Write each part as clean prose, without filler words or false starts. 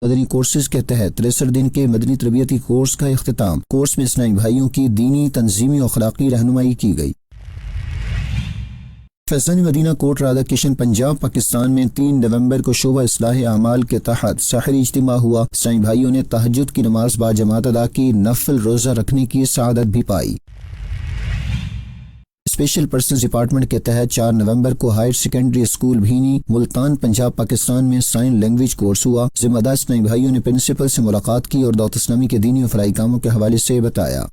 مدنی courses کے تحت 63 دن کے مدنی تربیتی کورس کا اختتام۔ کورس میں اسلامی بھائیوں کی دینی، تنظیمی و اخلاقی رہنمائی کی گئی۔ فیضان مدینہ کوٹ رادھا کرشن پنجاب پاکستان میں 3 نومبر کو شعبہ اصلاح اعمال کے تحت سحری اجتماع ہوا۔ اسلامی بھائیوں نے تہجد کی نماز با جماعت ادا کی، نفل روزہ رکھنے کی سعادت بھی پائی۔ اسپیشل پرسنز ڈپارٹمنٹ کے تحت 4 نومبر کو higher secondary school Bhaini, Multan Punjab Pakistan میں سائن لینگویج کورس ہوا۔ ذمہ دار اسلامی بھائیوں نے پرنسپل سے ملاقات کی اور دعوت اسلامی کے دینی و فلاحی کاموں کے حوالے سے بتایا۔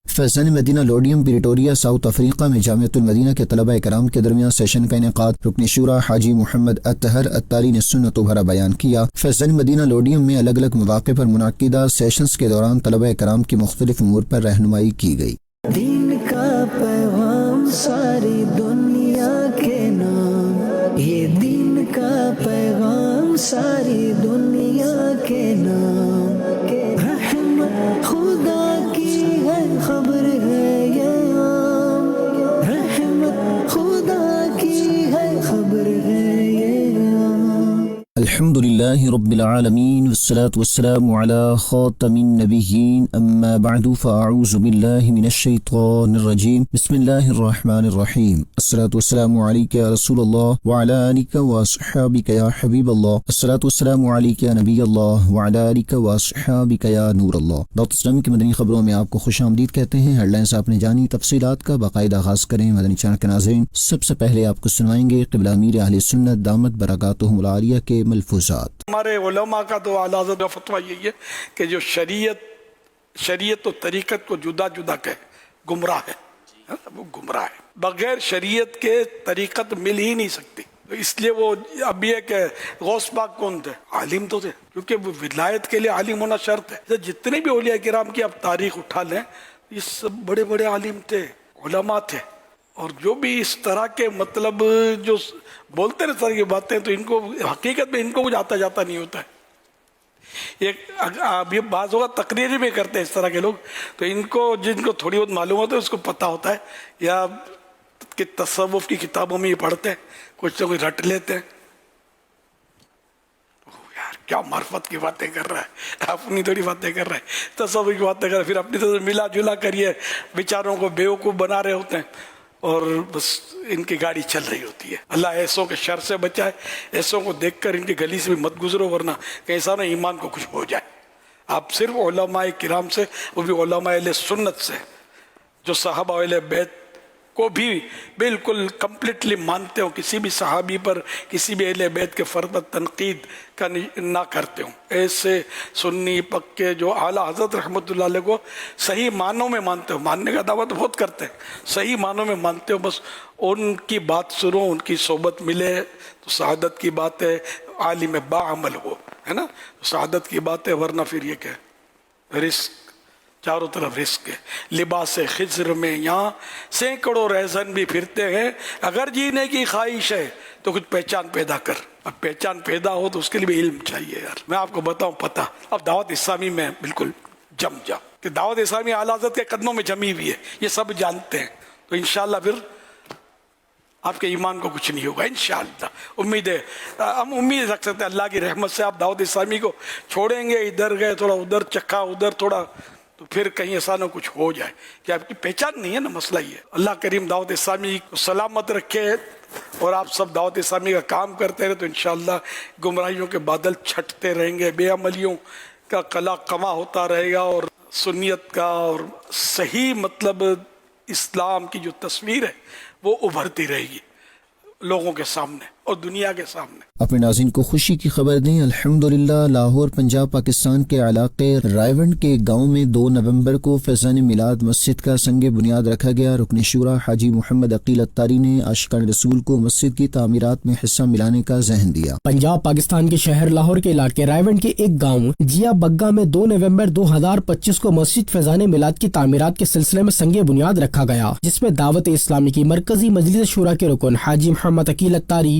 Faizan Madina لوڈیم Pretoria South Africa میں جامعۃ المدینہ کے طلبہ کرام کے درمیان سیشن کا انعقاد۔ رکن شورا حاجی محمد اطہر اتاری نے سنت و بھرا بیان کیا۔ فیضان مدینہ لوڈیم میں الگ الگ مواقع پر منعقدہ سیشنز کے دوران طلبہ کرام کی مختلف امور پر رہنمائی کی گئی۔ دین کا پیغام ساری دنیا کے نام، یہ دین کا پیغام ساری دنیا کے نام، رحمت خدا کی ہے خبر ہے یہ عام، رحمت خدا کی ہے خبر ہے یہ عام۔ الحمد للہ رب العالمین والصلاة والسلام علی خاتم النبیین اما بعد فاعوذ باللہ من الشیطان الرجیم بسم اللہ الرحمن الرحیم الصلاة والسلام علیک یا رسول اللہ وعلی آلک واصحابک یا حبیب اللہ الصلاة والسلام علیک یا نبی اللہ وعلی آلک واصحابک یا نور اللہ۔ دعوت اسلامی کی مدنی خبروں میں آپ کو خوش آمدید کہتے ہیں۔ ہیڈ لائنز آپ نے جانی، تفصیلات کا باقاعدہ آغاز کریں۔ مدنی چینل کے ناظرین، سب سے پہلے آپ کو سنوائیں گے قبلہ امیر اہل سنت دامت برکاتہم العالیہ کے ملفوظات۔ ہمارے علماء کا تو اعلیٰ حضرت کا فتویٰ یہی ہے کہ جو شریعت و طریقت کو جدا جدا کہے گمراہ ہے، وہ گمراہ ہے۔ بغیر شریعت کے طریقت مل ہی نہیں سکتی۔ اس لیے وہ اب یہ کہ غوث پاک کون تھے؟ عالم تو تھے، کیونکہ وہ ولایت کے لیے عالم ہونا شرط ہے۔ جتنے بھی اولیاء کرام کی آپ تاریخ اٹھا لیں، یہ سب بڑے بڑے عالم تھے، علماء تھے، اور جو بھی اس طرح کے مطلب جو بولتے ہیں اس طرح کی باتیں، تو ان کو حقیقت میں ان کو کچھ آتا جاتا نہیں ہوتا ہے۔ ابھی بعض اوقات تقریر بھی کرتے ہیں اس طرح کے لوگ، تو ان کو جن کو تھوڑی بہت معلوم ہوتا ہے اس کو پتہ ہوتا ہے، یا کہ تصوف کی کتابوں میں یہ پڑھتے ہیں، کچھ نہ کچھ رٹ لیتے ہیں۔ یار کیا معرفت کی باتیں کر رہا ہے، اپنی تھوڑی باتیں کر رہا ہے، تصوف کی باتیں کر رہا ہے، پھر اپنی طرح ملا جلا کریے، بیچاروں کو بیوقوف بنا رہے ہوتے ہیں، اور بس ان کی گاڑی چل رہی ہوتی ہے۔ اللہ ایسوں کے شر سے بچائے، ایسوں کو دیکھ کر ان کی گلی سے بھی مت گزرو، ورنہ کہیں سارے ایمان کو کچھ ہو جائے۔ آپ صرف علماء کرام سے، وہ بھی علماء اہل سنت سے، جو صحابہ اہل بیت کو بھی بالکل کمپلیٹلی مانتے ہوں، کسی بھی صحابی پر، کسی بھی اہل بیت کے فرد پر تنقید کا نہ کرتے ہوں، ایسے سنی پکے جو اعلیٰ حضرت رحمۃ اللہ علیہ کو صحیح معنوں میں مانتے ہو، ماننے کا دعویٰ تو بہت کرتے ہیں، صحیح معنوں میں مانتے ہو، بس ان کی بات سنو، ان کی صحبت ملے تو سعادت کی بات ہے، عالم باعمل ہو، ہے نا، سعادت کی بات ہے، ورنہ پھر یہ کہ رزق چاروں طرف رزق ہے۔ لباس خضر میں یہاں سینکڑوں رہزن بھی پھرتے ہیں، اگر جینے کی خواہش ہے تو کچھ پہچان پیدا کر۔ اب پہچان پیدا ہو تو اس کے لیے بھی علم چاہیے یار۔ میں آپ کو بتاؤں پتہ، اب دعوت اسلامی میں بالکل جم جا کہ دعوت اسلامی اعلیٰ حضرت کے قدموں میں جمی ہوئی ہے، یہ سب جانتے ہیں، تو انشاءاللہ پھر آپ کے ایمان کو کچھ نہیں ہوگا انشاءاللہ۔ امید ہے، ہم امید رکھ سکتے ہیں اللہ کی رحمت سے آپ دعوت اسلامی کو چھوڑیں گے، ادھر گئے تھوڑا ادھر چکھا، ادھر تھوڑا، تو پھر کہیں ایسا نہ کچھ ہو جائے کہ آپ کی پہچان نہیں ہے نا، مسئلہ یہ ہے۔ اللہ کریم دعوت اسلامی کو سلامت رکھے، اور آپ سب دعوت اسلامی کا کام کرتے رہے تو انشاءاللہ گمراہیوں کے بادل چھٹتے رہیں گے، بے عملیوں کا قلع قمع ہوتا رہے گا، اور سنیت کا اور صحیح مطلب اسلام کی جو تصویر ہے وہ ابھرتی رہے گی لوگوں کے سامنے اور دنیا کے سامنے۔ اپنے ناظرین کو خوشی کی خبر دیں، الحمدللہ لاہور پنجاب پاکستان کے علاقے رائیونڈ کے گاؤں میں 2 نومبر کو فیضان میلاد مسجد کا سنگ بنیاد رکھا گیا۔ رکن شورا حاجی محمد عقیل اتاری نے عاشقان رسول کو مسجد کی تعمیرات میں حصہ ملانے کا ذہن دیا۔ پنجاب پاکستان کے شہر لاہور کے علاقے رائیونڈ کے ایک گاؤں جیا بگا میں 2 نومبر 2025 کو مسجد فیضان میلاد کی تعمیرات کے سلسلے میں سنگ بنیاد رکھا گیا، جس میں دعوت اسلامی کی مرکزی مجلس شورا کے رکن حاجی محمد عقیل اتاری،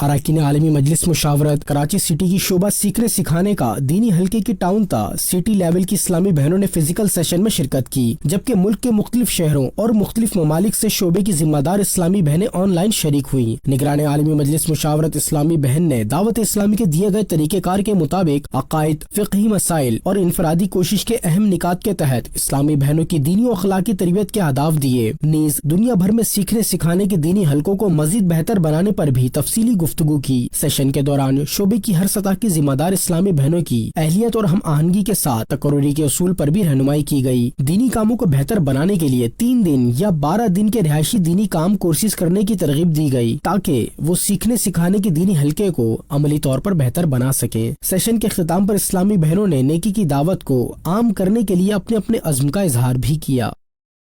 اراکین عالمی مجلس مشاورت، کراچی سٹی کی شعبہ سیکھنے سکھانے کا دینی حلقے کی ٹاؤن تا سٹی لیول کی اسلامی بہنوں نے فزیکل سیشن میں شرکت کی، جبکہ ملک کے مختلف شہروں اور مختلف ممالک سے شعبے کی ذمہ دار اسلامی بہنیں آن لائن شریک ہوئی۔ نگران عالمی مجلس مشاورت اسلامی بہن نے دعوت اسلامی کے دیے گئے طریقہ کار کے مطابق عقائد، فقہی مسائل اور انفرادی کوشش کے اہم نکات کے تحت اسلامی بہنوں کی دینی و اخلاقی تربیت کے اہداف دیے، نیز دنیا بھر میں سیکھنے سکھانے کے دینی حلقوں کو مزید بہتر بنانے پر بھی تفصیلی گفتگو کی۔ سیشن کے دوران شعبے کی ہر سطح کی ذمہ دار اسلامی بہنوں کی اہلیت اور ہم آہنگی کے ساتھ تقرری کے اصول پر بھی رہنمائی کی گئی۔ دینی کاموں کو بہتر بنانے کے لیے 3 دن یا 12 دن کے رہائشی دینی کام کورسز کرنے کی ترغیب دی گئی تاکہ وہ سیکھنے سکھانے کے دینی حلقے کو عملی طور پر بہتر بنا سکے۔ سیشن کے اختتام پر اسلامی بہنوں نے نیکی کی دعوت کو عام کرنے کے لیے اپنے اپنے عزم کا اظہار بھی کیا۔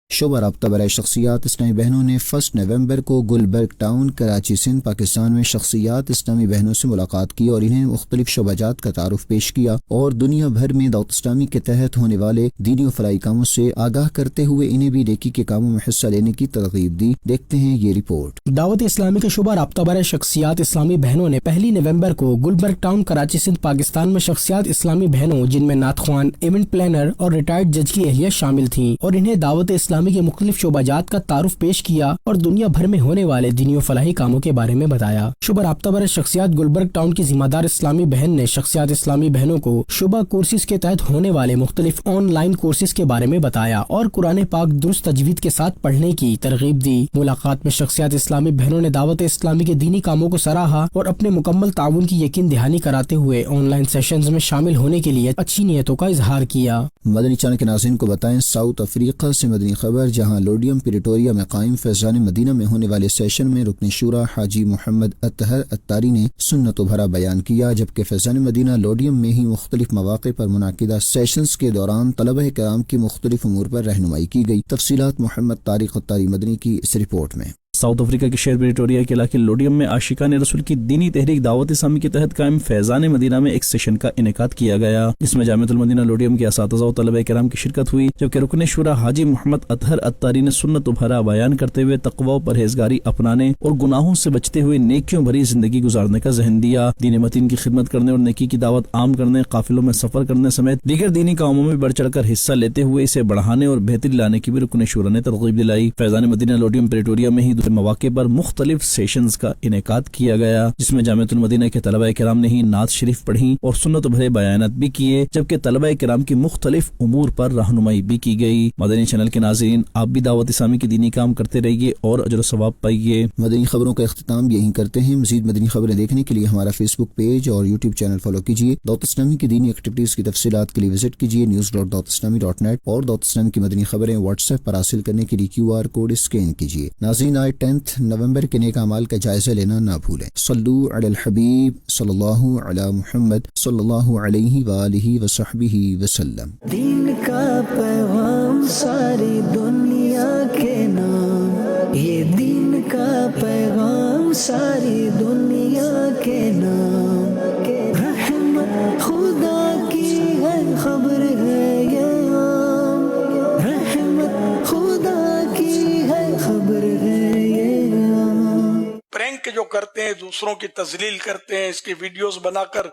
شعبہ رابطہ برائے شخصیات اسلامی بہنوں نے 1 نومبر کو گلبرگ ٹاؤن کراچی سندھ پاکستان میں شخصیات اسلامی بہنوں سے ملاقات کی اور انہیں مختلف شعبہ جات کا تعارف پیش کیا اور دنیا بھر میں دعوت اسلامی کے تحت ہونے والے دینی و فلاحی کاموں سے آگاہ کرتے ہوئے انہیں بھی نیکی کے کاموں میں حصہ لینے کی ترغیب دی۔ دیکھتے ہیں یہ رپورٹ۔ دعوت اسلامی کے شعبہ رابطہ برائے شخصیات اسلامی بہنوں نے 1 نومبر کو گلبرگ ٹاؤن کراچی سندھ پاکستان میں شخصیات اسلامی بہنوں جن میں نعت خوان، ایونٹ پلانر اور ریٹائرڈ جج کی اہلیہ شامل تھیں اور انہیں دعوت اسلامی کے مختلف شعبہ جات کا تعارف پیش کیا اور دنیا بھر میں ہونے والے دینی و فلاحی کاموں کے بارے میں بتایا۔ شعبہ رابطہ برائے شخصیات گلبرگ ٹاؤن کی ذمہ دار اسلامی بہن نے شخصیات اسلامی بہنوں کو شعبہ کورسز کے تحت ہونے والے مختلف آن لائن کورسز کے بارے میں بتایا اور قرآن پاک درست تجوید کے ساتھ پڑھنے کی ترغیب دی۔ ملاقات میں شخصیات اسلامی بہنوں نے دعوت اسلامی کے دینی کاموں کو سراہا اور اپنے مکمل تعاون کی یقین دہانی کراتے ہوئے آن لائن سیشنز میں شامل ہونے کے لیے اچھی نیتوں کا اظہار کیا۔ مدنی چینل کے ناظرین کو بتائیں ساؤتھ افریقہ سے مدنی خبر، جہاں لوڈیم پریٹوریا میں قائم فیضان مدینہ میں ہونے والے سیشن میں رکن شورا حاجی محمد اطہر اتاری نے سنت و بھرا بیان کیا، جبکہ فیضان مدینہ لوڈیم میں ہی مختلف مواقع پر منعقدہ سیشنز کے دوران طلبہ کرام کی مختلف امور پر رہنمائی کی گئی۔ تفصیلات محمد طارق اتاری مدنی کی اس رپورٹ میں۔ ساؤتھ افریقہ کے شہر پریٹوریا کے علاقے لوڈیم میں عاشقان رسول کی دینی تحریک دعوت اسلامی کے تحت قائم فیضان مدینہ میں ایک سیشن کا انعقاد کیا گیا، جس میں جامعۃ المدینہ لوڈیم کے اساتذہ و طلبہ کرام کی شرکت ہوئی، جبکہ رکن شورا حاجی محمد اطہر اتاری نے سنت و بھرا بیان کرتے ہوئے تقوی و پرہیزگاری اپنانے اور گناہوں سے بچتے ہوئے نیکیوں بھری زندگی گزارنے کا ذہن دیا۔ دین متین کی خدمت کرنے اور نیکی کی دعوت عام کرنے، قافلوں میں سفر کرنے سمیت دیگر دینی کاموں میں بڑھ چڑھ کر حصہ لیتے ہوئے اسے بڑھانے اور بہتری لانے کی بھی رکن شورا نے ترغیب دلائی۔ فیضان مدینہ لوڈیم پریٹوریا میں ہی دوسرے مواقع پر مختلف سیشنز کا انعقاد کیا گیا، جس میں جامعۃ المدینہ کے طلبہ کرام نے ہی نعت شریف پڑھی اور سنت بھرے بیانات بھی کیے، جبکہ طلبہ کرام کی مختلف امور پر رہنمائی بھی کی گئی۔ مدنی چینل کے ناظرین، آپ بھی دعوت اسلامی کی دینی کام کرتے رہیے اور اجر و ثواب پائیے۔ مدنی خبروں کا اختتام یہی کرتے ہیں۔ مزید مدنی خبریں دیکھنے کے لیے ہمارا فیس بک پیج اور یوٹیوب چینل فالو کیجیے۔ دعوت اسلامی کی دینی ایکٹیویٹیز کی تفصیلات کے لیے وزٹ کیجیے news.dawatislami.net اور دعوت اسلامی کی مدنی خبریں واٹس ایپ پر حاصل کرنے کے لیے QR کوڈ اسکین کیجیے۔ ناظرین، آج 10 نومبر کے نیک اعمال کا جائزہ لینا نہ بھولیں۔ صلو علی الحبیب صلی اللہ علی محمد صلی اللہ علیہ وآلہ وصحبہ وسلم۔ دین کا پیغام ساری دنیا کے نام، یہ دین کا پیغام ساری دنیا کے نام، رحمت خدا کی ہے خبر ہے یہ عام، رحمت خدا کی ہے خبر ہے یہ عام۔ پرینک جو کرتے ہیں، دوسروں کی تذلیل کرتے ہیں، اس کی ویڈیوز بنا کر